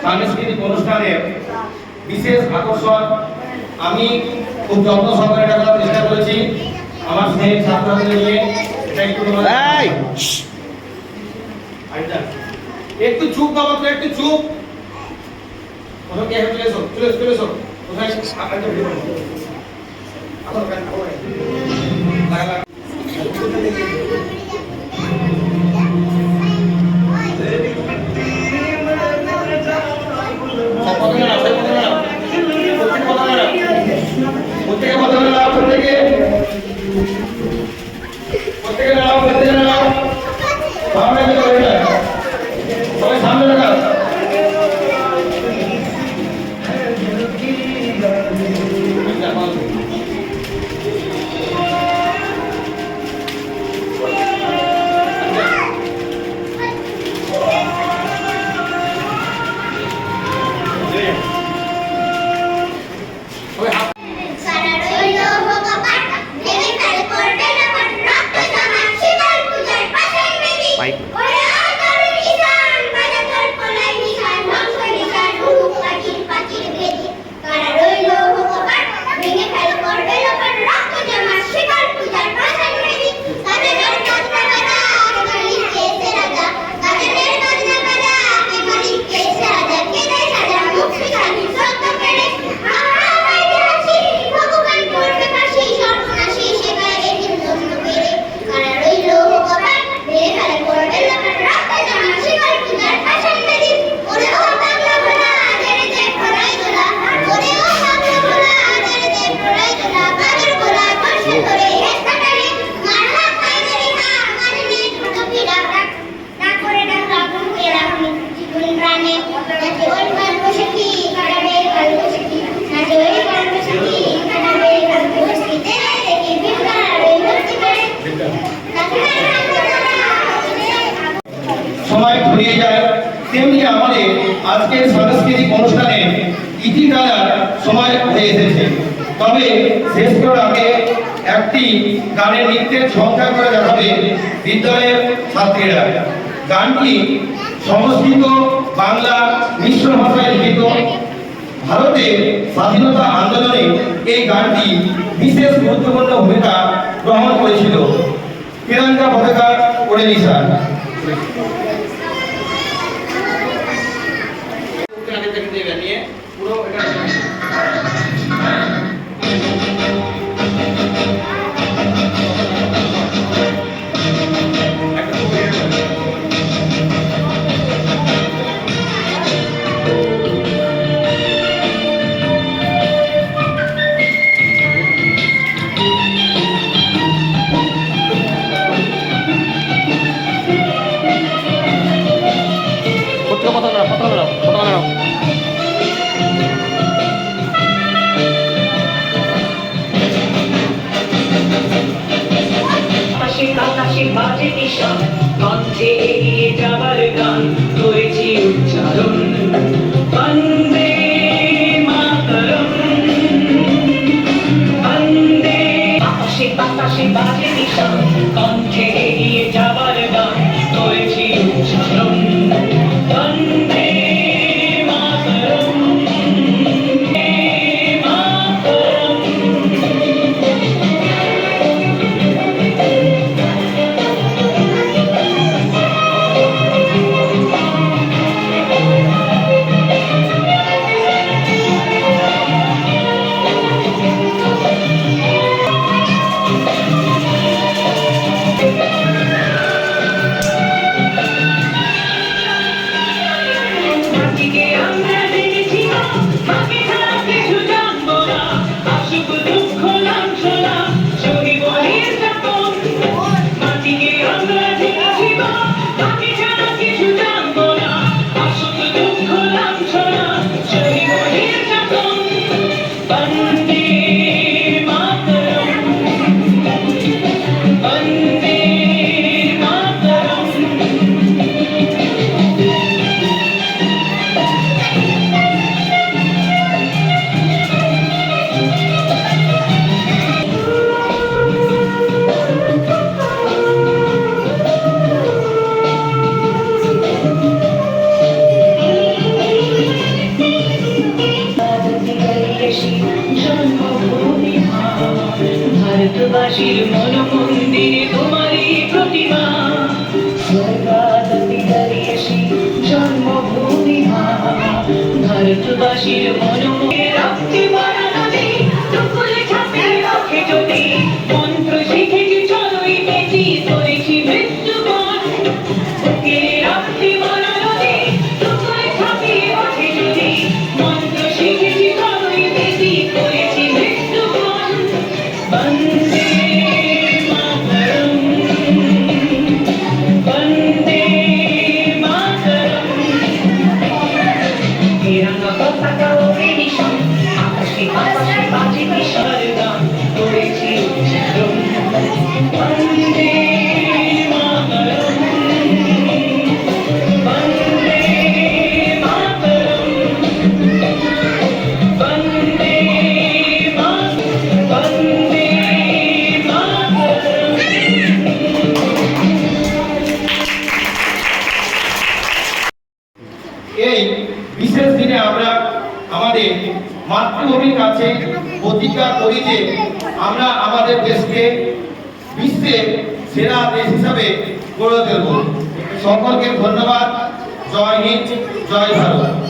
সাংস্কৃতিক অনুষ্ঠানের বিশেষ আকর্ষণ আমি খুব যত্ন সহকারে এটা করার চেষ্টা করেছি আমার স্নেহের ছাত্রদের নিয়ে। একটু চুপ বাবা, তো একটু চুপ। কোথাও কে চলে এসো, চলে এসো, চলে এসো। কোথায় আপনাকে ভিড় করবো আমার কাছে লাগা সময় ঘুরিয়ে যায়, তেমনি আমাদের আজকের সাংস্কৃতিক অনুষ্ঠানে ইতি টানার সময় হয়ে এসেছে। তবে শেষ করার আগে একটি গানের নৃত্যের ঝঙ্কার করে দেখাবে বিদ্যালয়ের ছাত্রীরা। গানটি সংস্কৃত বাংলা মিশ্র ভাষায় লিখিত। ভারতের স্বাধীনতা আন্দোলনে এই গানটি বিশেষ গুরুত্বপূর্ণ ভূমিকা গ্রহণ করেছিল। তিরঙ্গা পতাকা ওড়ে নিশান। পুরো এটা মাতৃভাষীর মনোমন্দিরে তোমারই প্রতিমা স্বর্গাদতি দাঁড়িয়েছি জন্মভূমি মা ভারতবাসীর মনোমন্দিরে রাখতে পারা নদী দুপুরে ঝাঁপে রাখে যদি মন্ত্র শিখেছি চলোই বেঁচি করেছি মৃত্যুবরণ বুকে রাখতে পারা নদী দুপুরে ঝাঁপে রাখে যদি মন্ত্র শিখেছি চলোই বেঁচি করেছি মৃত্যুবরণ বন্দে মাতরম বন্দে মাতরম তিরঙ্গা পতাকা ওড়ে নিশান আকাশে আকাশে বাজে কিশোর গান করেছি উচ্চারণ বন্দে মাতরম বন্দে মাতরম বন্দে মাতরম বন্দে মাতরম। এই বিশেষ দিনে আমরা আমাদের মাতৃভূমির কাছে প্রতিজ্ঞা করি যে আমরা আমাদের দেশকে বিশ্বের সেরা দেশ হিসাবে গড়ে তুলব। সকলকে ধন্যবাদ। জয় হিন্দ, জয় ভারত।